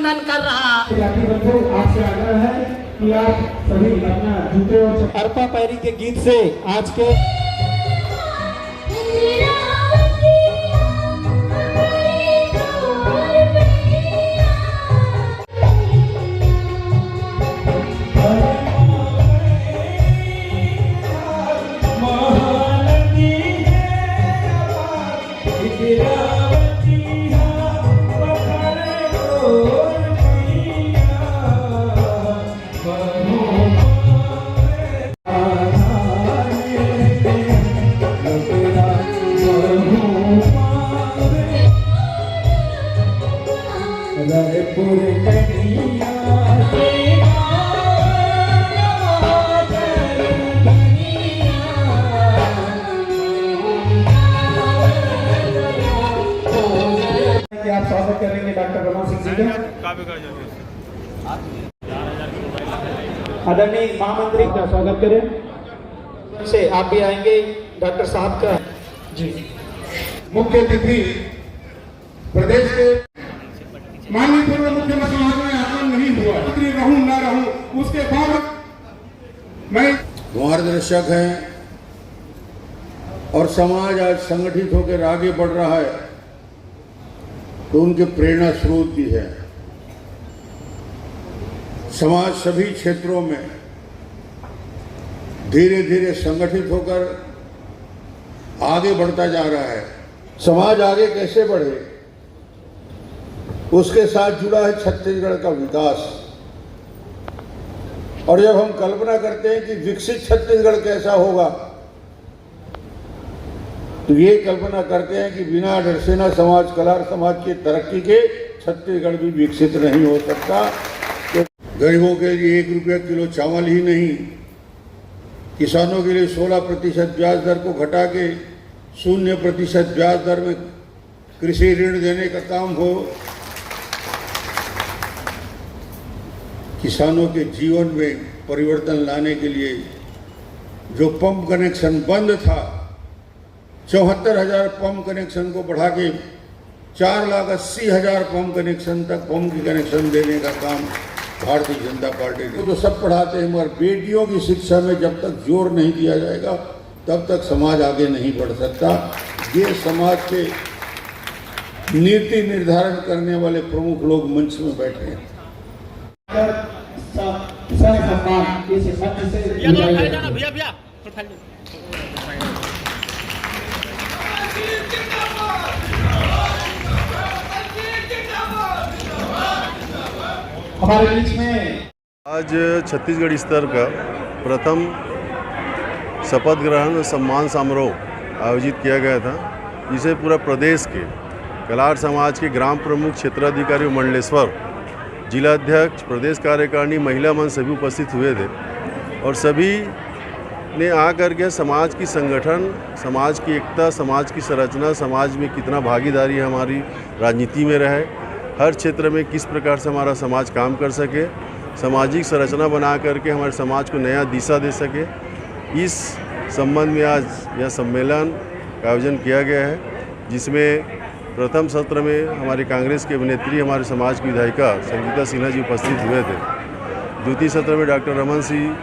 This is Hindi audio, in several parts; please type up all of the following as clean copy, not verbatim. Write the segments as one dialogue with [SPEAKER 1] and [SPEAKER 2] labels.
[SPEAKER 1] वर्णन कर रहा।
[SPEAKER 2] आपसे आग्रह है कि आप सभी अपना जूते और अरपा पैरी के गीत से आज के आप स्वागत करेंगे डॉक्टर रमन सिंह जी का। आदरणीय महामंत्री का स्वागत करें से आप भी आएंगे डॉक्टर साहब का जी।
[SPEAKER 3] मुख्य अतिथि प्रदेश के माननीय पूर्व मुख्यमंत्री में आगमन नहीं हुआ, मंत्री रहूं ना रहूं उसके बाद मैं मार्गदर्शक हैं और समाज आज संगठित होकर आगे बढ़ रहा है तो उनके प्रेरणा स्रोत भी है। समाज सभी क्षेत्रों में धीरे धीरे संगठित होकर आगे बढ़ता जा रहा है। समाज आगे कैसे बढ़े उसके साथ जुड़ा है छत्तीसगढ़ का विकास। और जब हम कल्पना करते हैं कि विकसित छत्तीसगढ़ कैसा होगा तो ये कल्पना करते हैं कि बिना डरसेना समाज कलार समाज की तरक्की के छत्तीसगढ़ भी विकसित नहीं हो सकता। तो गरीबों के लिए 1 रुपया किलो चावल ही नहीं, किसानों के लिए 16% ब्याज दर को घटा के 0% ब्याज दर में कृषि ऋण देने का काम हो, किसानों के जीवन में परिवर्तन लाने के लिए जो पंप कनेक्शन बंद था 74,000 पंप कनेक्शन को बढ़ा के 4,80,000 पंप कनेक्शन तक पंप की कनेक्शन देने का काम भारतीय जनता पार्टी ने। तो सब पढ़ाते हैं मगर बेटियों की शिक्षा में जब तक जोर नहीं दिया जाएगा तब तक समाज आगे नहीं बढ़ सकता। ये समाज के नीति निर्धारण करने वाले प्रमुख लोग मंच में बैठे हैं।
[SPEAKER 2] हमारे बीच में
[SPEAKER 4] आज छत्तीसगढ़ स्तर का प्रथम शपथ ग्रहण और सम्मान समारोह आयोजित किया गया था, जिसे पूरा प्रदेश के कलार समाज के ग्राम प्रमुख, क्षेत्राधिकारी, मंडलेश्वर, जिलाध्यक्ष, प्रदेश कार्यकारिणी, महिला मंच सभी उपस्थित हुए थे। और सभी ने आकर के समाज की संगठन, समाज की एकता, समाज की संरचना, समाज में कितना भागीदारी है हमारी राजनीति में रहे, हर क्षेत्र में किस प्रकार से हमारा समाज काम कर सके, सामाजिक संरचना बना करके हमारे समाज को नया दिशा दे सके, इस संबंध में आज यह सम्मेलन का आयोजन किया गया है, जिसमें प्रथम सत्र में हमारी कांग्रेस की अभिनेत्री, हमारे समाज की विधायिका संगीता सिन्हा जी उपस्थित हुए थे। द्वितीय सत्र में डॉक्टर रमन सिंह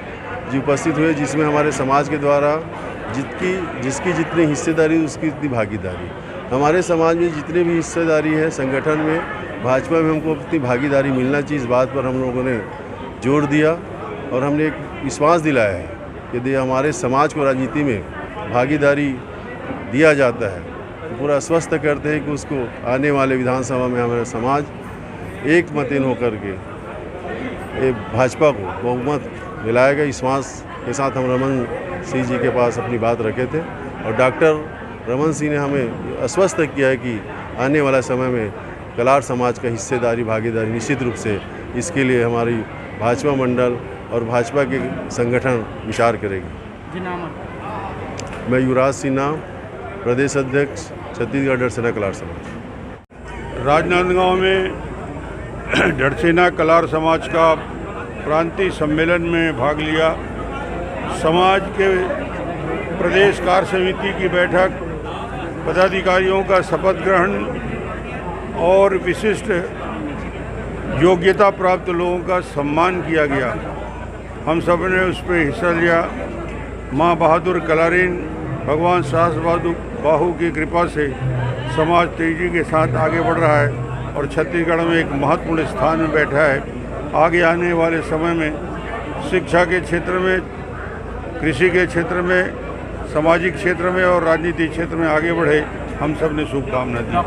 [SPEAKER 4] जी उपस्थित हुए, जिसमें हमारे समाज के द्वारा जिसकी जितनी हिस्सेदारी उसकी इतनी भागीदारी, हमारे समाज में जितनी भी हिस्सेदारी है संगठन में, भाजपा में हमको अपनी भागीदारी मिलना चाहिए, इस बात पर हम लोगों ने जोर दिया। और हमने एक विश्वास दिलाया है कि यदि हमारे समाज को राजनीति में भागीदारी दिया जाता है तो पूरा आश्वस्त करते हैं कि उसको आने वाले विधानसभा में हमारा समाज एक मतीन होकर के भाजपा को बहुमत दिलाएगा। विश्वास के साथ हम रमन सिंह जी के पास अपनी बात रखे थे और डॉक्टर रमन सिंह ने हमें आश्वस्त किया है कि आने वाला समय में कलार समाज का हिस्सेदारी, भागीदारी निश्चित रूप से इसके लिए हमारी भाजपा मंडल और भाजपा के संगठन विचार करेगी। मैं युवराज सिन्हा, प्रदेश अध्यक्ष, छत्तीसगढ़ डरसेना कलार समाज।
[SPEAKER 3] राजनांदगांव में डरसेना कलार समाज का प्रांतीय सम्मेलन में भाग लिया। समाज के प्रदेश कार्य समिति की बैठक, पदाधिकारियों का शपथ ग्रहण और विशिष्ट योग्यता प्राप्त लोगों का सम्मान किया गया। हम सब ने उस पर हिस्सा लिया। माँ बहादुर कलारीन भगवान साहस बहादुर बाहू की कृपा से समाज तेजी के साथ आगे बढ़ रहा है और छत्तीसगढ़ में एक महत्वपूर्ण स्थान में बैठा है। आगे आने वाले समय में शिक्षा के क्षेत्र में, कृषि के क्षेत्र में, सामाजिक क्षेत्र में और राजनीतिक क्षेत्र में आगे बढ़े, हम सब ने शुभकामनाएं दी।